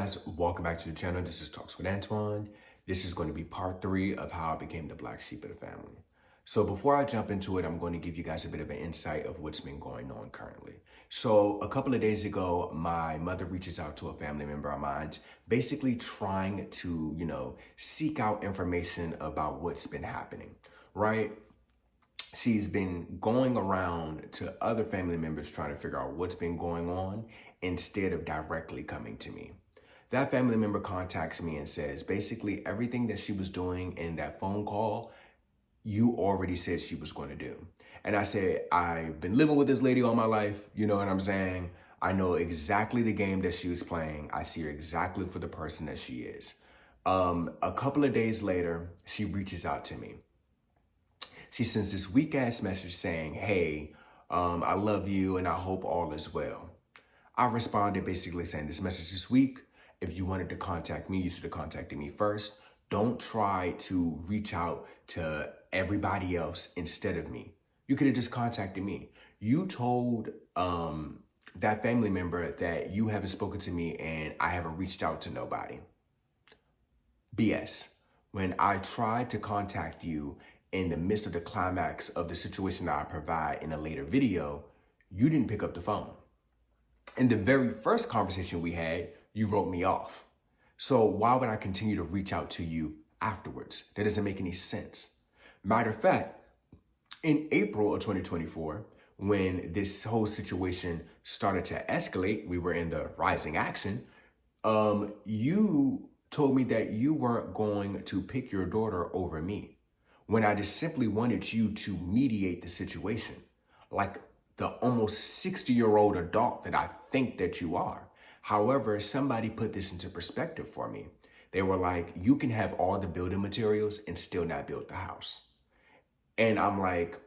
guys, welcome back to the channel. This is Talks with Antoine. This is going to be part 3 of how I became the black sheep of the family. So before I jump into it, I'm going to give you guys a bit of an insight of what's been going on currently. So a couple of days ago, my mother reaches out to a family member of mine, basically trying to, seek out information about what's been happening, right? She's been going around to other family members trying to figure out what's been going on instead of directly coming to me. That family member contacts me and says, basically everything that she was doing in that phone call, you already said she was going to do. And I said, I've been living with this lady all my life. You know what I'm saying? I know exactly the game that she was playing. I see her exactly for the person that she is. A couple of days later, she reaches out to me. She sends this weak ass message saying, hey, I love you and I hope all is well. I responded basically saying this message is weak. If you wanted to contact me, you should have contacted me first. Don't try to reach out to everybody else instead of me. You could have just contacted me. You told that family member that you haven't spoken to me and I haven't reached out to nobody. BS. When I tried to contact you in the midst of the climax of the situation that I provide in a later video, you didn't pick up the phone. In the very first conversation we had, you wrote me off. So why would I continue to reach out to you afterwards? That doesn't make any sense. Matter of fact, in April of 2024, when this whole situation started to escalate, we were in the rising action, you told me that you weren't going to pick your daughter over me when I just simply wanted you to mediate the situation like the almost 60-year-old adult that I think that you are. However, somebody put this into perspective for me. They were like, you can have all the building materials and still not build the house. And I'm like,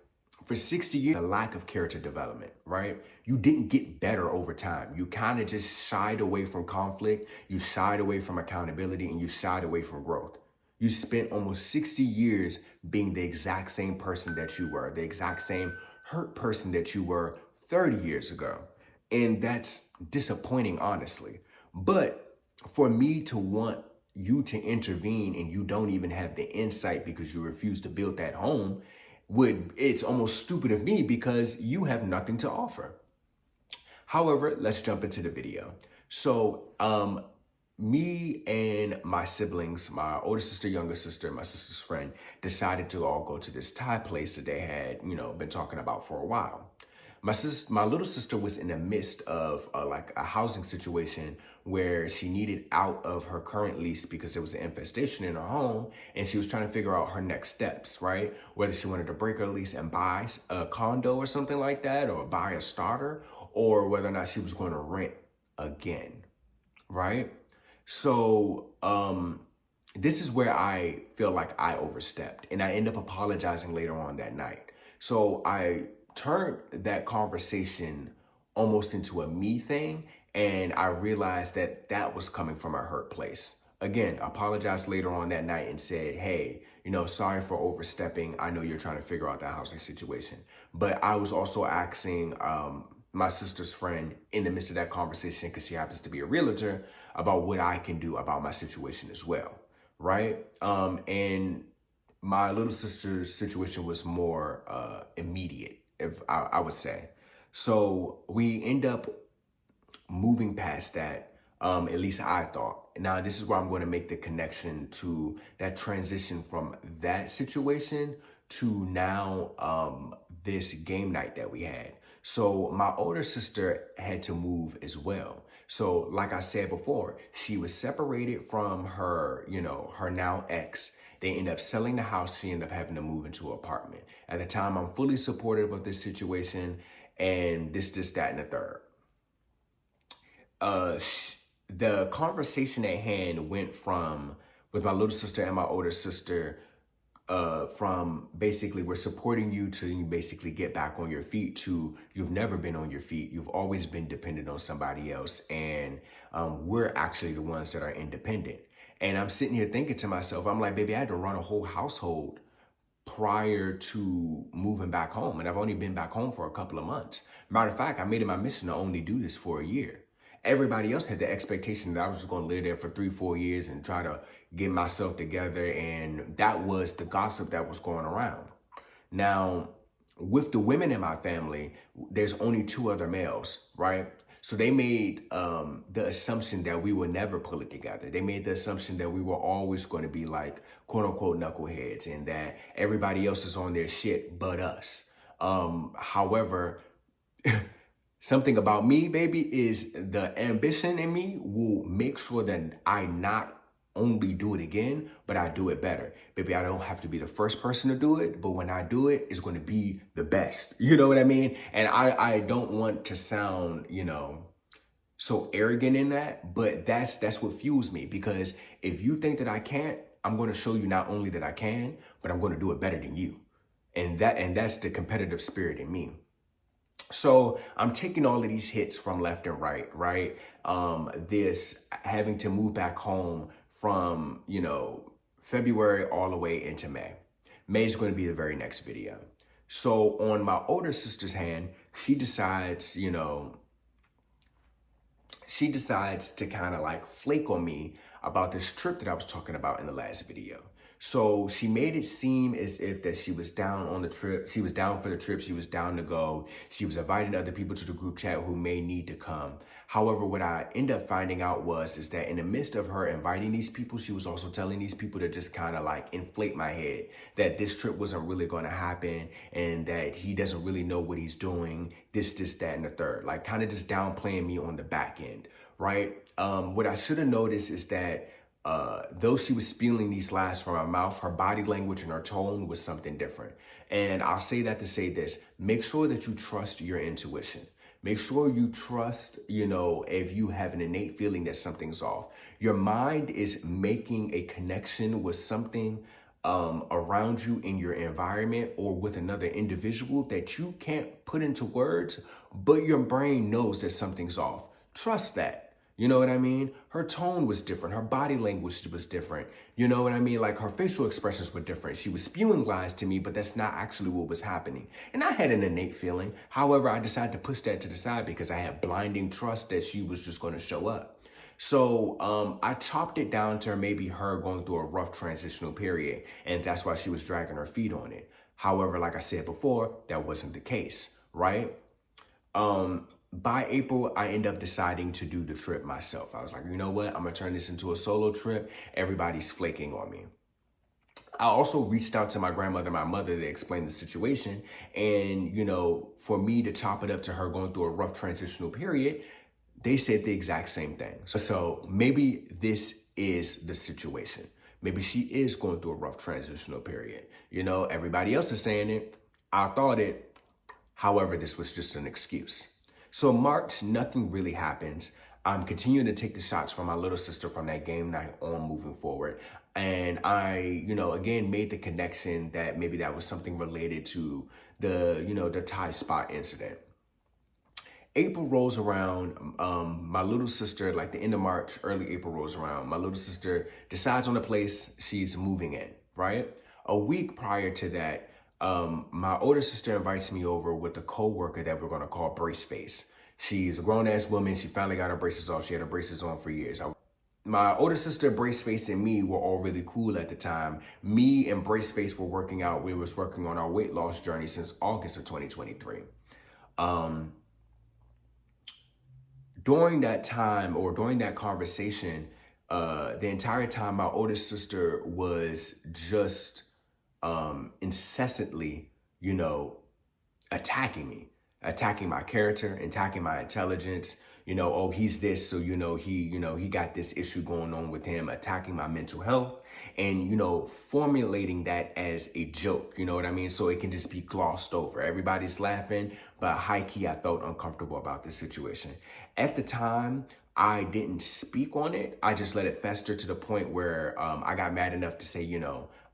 for 60 years, a lack of character development, right? You didn't get better over time. You kind of just shied away from conflict. You shied away from accountability and you shied away from growth. You spent almost 60 years being the exact same person that you were, the exact same hurt person that you were 30 years ago. And that's disappointing, honestly. But for me to want you to intervene and you don't even have the insight because you refuse to build that home, it's almost stupid of me because you have nothing to offer. However, let's jump into the video. So, me and my siblings, my older sister, younger sister, my sister's friend, decided to all go to this Thai place that they had, been talking about for a while. My little sister was in the midst of like a housing situation where she needed out of her current lease because there was an infestation in her home, and she was trying to figure out her next steps, right? Whether she wanted to break her lease and buy a condo or something like that, or buy a starter, or whether or not she was going to rent again, right? So this is where I feel like I overstepped, and I end up apologizing later on that night. So I turned that conversation almost into a me thing, and I realized that that was coming from a hurt place. Again, apologized later on that night and said, hey, sorry for overstepping. I know you're trying to figure out the housing situation. But I was also asking my sister's friend in the midst of that conversation, because she happens to be a realtor, about what I can do about my situation as well, right? And my little sister's situation was more immediate, if I would say. So we end up moving past that, at least I thought. Now, this is where I'm going to make the connection to that transition from that situation to now this game night that we had. So my older sister had to move as well. So like I said before, she was separated from her, her now ex. They end up selling the house. She ended up having to move into an apartment. At the time, I'm fully supportive of this situation and this, that, and the third. The conversation at hand went from, with my little sister and my older sister, from basically we're supporting you to you basically get back on your feet to you've never been on your feet. You've always been dependent on somebody else. And we're actually the ones that are independent. And I'm sitting here thinking to myself, I'm like, baby, I had to run a whole household prior to moving back home. And I've only been back home for a couple of months. Matter of fact, I made it my mission to only do this for a year. Everybody else had the expectation that I was just going to live there for 3, 4 years and try to get myself together. And that was the gossip that was going around. Now, with the women in my family, there's only 2 other males, right? So they made the assumption that we would never pull it together. They made the assumption that we were always going to be like quote unquote knuckleheads and that everybody else is on their shit but us. However, something about me, baby, is the ambition in me will make sure that I not only do it again, but I do it better. Baby, I don't have to be the first person to do it, but when I do it, it's going to be the best. You know what I mean? And I don't want to sound, so arrogant in that, but that's what fuels me, because if you think that I can't, I'm going to show you not only that I can, but I'm going to do it better than you. And that's the competitive spirit in me. So I'm taking all of these hits from left and right, right? This having to move back home from, February all the way into May. May is going to be the very next video. So on my older sister's hand, she decides to kind of like flake on me about this trip that I was talking about in the last video. So she made it seem as if that she was down on the trip. She was down for the trip. She was down to go. She was inviting other people to the group chat who may need to come. However, what I ended up finding out is that in the midst of her inviting these people, she was also telling these people to just kind of like inflate my head, that this trip wasn't really going to happen and that he doesn't really know what he's doing, this, that, and the third, like kind of just downplaying me on the back end, right? What I should have noticed is that though she was spewing these lies from her mouth, her body language and her tone was something different. And I'll say that to say this: make sure that you trust your intuition. Make sure you trust, if you have an innate feeling that something's off. Your mind is making a connection with something around you in your environment or with another individual that you can't put into words, but your brain knows that something's off. Trust that. You know what I mean? Her tone was different. Her body language was different. You know what I mean? Like her facial expressions were different. She was spewing lies to me, but that's not actually what was happening. And I had an innate feeling. However, I decided to push that to the side because I had blinding trust that she was just going to show up. So I chopped it down to maybe her going through a rough transitional period, and that's why she was dragging her feet on it. However, like I said before, that wasn't the case, right? By April, I end up deciding to do the trip myself. I was like, you know what? I'm going to turn this into a solo trip. Everybody's flaking on me. I also reached out to my grandmother, my mother, to explain the situation. And, for me to chop it up to her going through a rough transitional period, they said the exact same thing. So maybe this is the situation. Maybe she is going through a rough transitional period. Everybody else is saying it. I thought it. However, this was just an excuse. So March, nothing really happens. I'm continuing to take the shots from my little sister from that game night on moving forward. And I, again, made the connection that maybe that was something related to the Thai spot incident. April rolls around, my little sister, like the end of March, early April rolls around. My little sister decides on a place she's moving in, right? A week prior to that, my older sister invites me over with a coworker that we're going to call Brace Face. She's a grown-ass woman. She finally got her braces off. She had her braces on for years. My older sister, Brace Face, and me were all really cool at the time. Me and Brace Face were working out. We was working on our weight loss journey since August of 2023. During that time, or during that conversation, the entire time, my oldest sister was just incessantly, attacking me, attacking my character, attacking my intelligence. Oh, he's this, so he got this issue going on with him, attacking my mental health, and formulating that as a joke. You know what I mean? So it can just be glossed over. Everybody's laughing, but high key, I felt uncomfortable about this situation. At the time, I didn't speak on it. I just let it fester to the point where I got mad enough to say,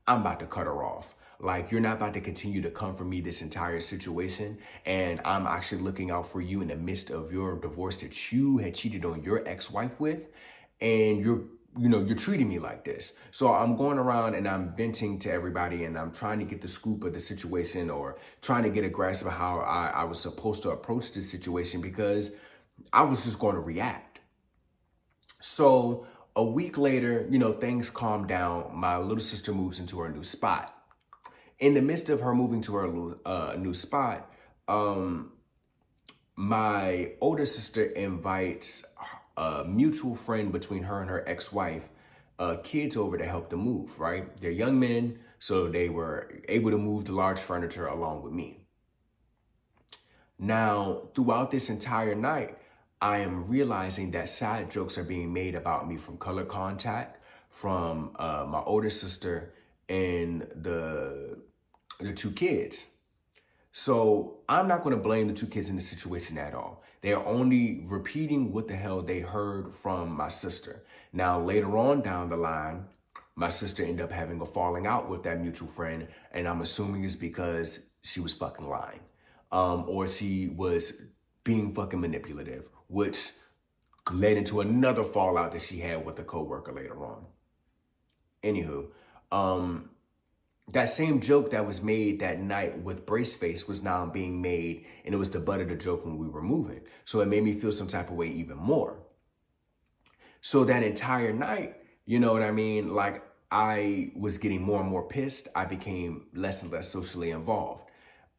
I'm about to cut her off. Like, you're not about to continue to come for me this entire situation. And I'm actually looking out for you in the midst of your divorce that you had cheated on your ex-wife with. And you're treating me like this. So I'm going around and I'm venting to everybody and I'm trying to get the scoop of the situation or trying to get a grasp of how I was supposed to approach this situation because I was just going to react. So a week later, things calm down. My little sister moves into her new spot. In the midst of her moving to her new spot, um, my older sister invites a mutual friend between her and her ex-wife, kids over to help them move, right? They're young men, so they were able to move the large furniture along with me. Now, throughout this entire night, I am realizing that side jokes are being made about me from color contact, from my older sister and the two kids. So I'm not going to blame the two kids in the situation at all. They are only repeating what the hell they heard from my sister. Now, later on down the line, my sister ended up having a falling out with that mutual friend, and I'm assuming it's because she was fucking lying. Or she was being fucking manipulative, which led into another fallout that she had with a coworker later on. Anywho, that same joke that was made that night with Braceface was now being made, and it was the butt of the joke when we were moving. So it made me feel some type of way even more. So that entire night, you know what I mean? Like, I was getting more and more pissed. I became less and less socially involved.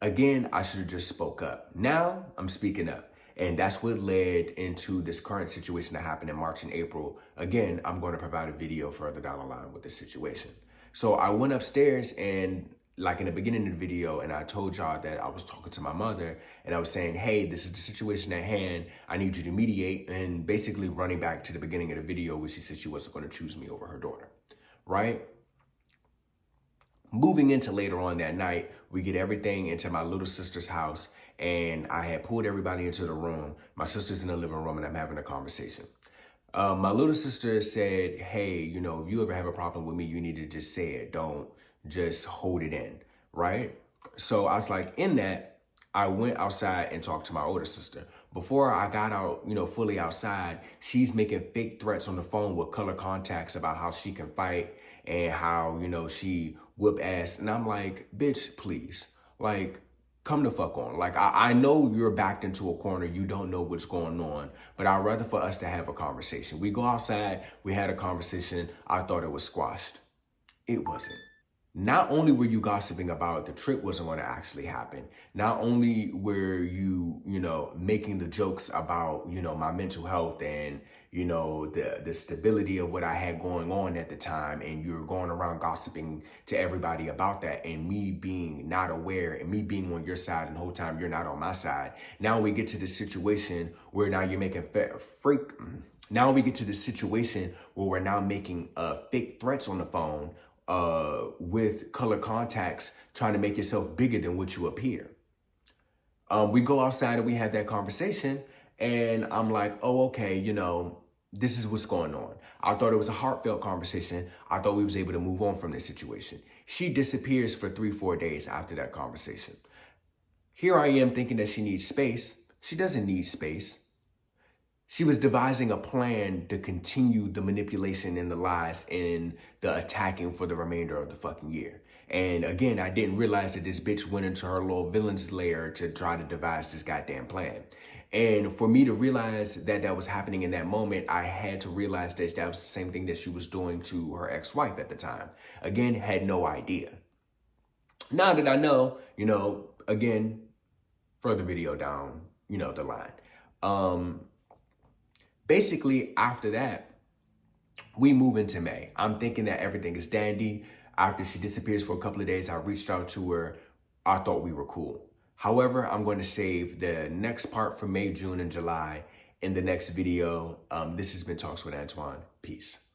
Again, I should have just spoke up. Now I'm speaking up. And that's what led into this current situation that happened in March and April. Again, I'm going to provide a video further down the line with this situation. So I went upstairs and like in the beginning of the video, and I told y'all that I was talking to my mother and I was saying, hey, this is the situation at hand. I need you to mediate, and basically running back to the beginning of the video where she said she wasn't going to choose me over her daughter, right? Moving into later on that night, we get everything into my little sister's house, and I had pulled everybody into the room. My sister's in the living room and I'm having a conversation. My little sister said, hey, if you ever have a problem with me, you need to just say it. Don't just hold it in, right? So I was like, in that, I went outside and talked to my older sister. Before I got out, fully outside, she's making fake threats on the phone with color contacts about how she can fight and how, she whoop ass. And I'm like, bitch, please. Like, come the fuck on. Like, I know you're backed into a corner. You don't know what's going on, but I'd rather for us to have a conversation. We go outside. We had a conversation. I thought it was squashed. It wasn't. Not only were you gossiping about the trip wasn't going to actually happen, not only were you, making the jokes about, my mental health and, the stability of what I had going on at the time, and you're going around gossiping to everybody about that, and me being not aware and me being on your side and the whole time you're not on my side. Now we get to this situation where now you're making now we get to this situation where we're now making fake threats on the phone with color contacts, trying to make yourself bigger than what you appear. We go outside and we have that conversation, and I'm like, oh, okay, this is what's going on. I thought it was a heartfelt conversation. I thought we was able to move on from this situation. She disappears for 3-4 days after that conversation. Here I am thinking that she needs space. She doesn't need space. She was devising a plan to continue the manipulation and the lies and the attacking for the remainder of the fucking year. And again, I didn't realize that this bitch went into her little villain's lair to try to devise this goddamn plan. And for me to realize that that was happening in that moment, I had to realize that that was the same thing that she was doing to her ex-wife at the time. Again, had no idea. Now that I know, again, further video down, the line. Basically, after that, we move into May. I'm thinking that everything is dandy. After she disappears for a couple of days, I reached out to her. I thought we were cool. However, I'm going to save the next part for May, June, and July in the next video. This has been Talks with Antoine. Peace.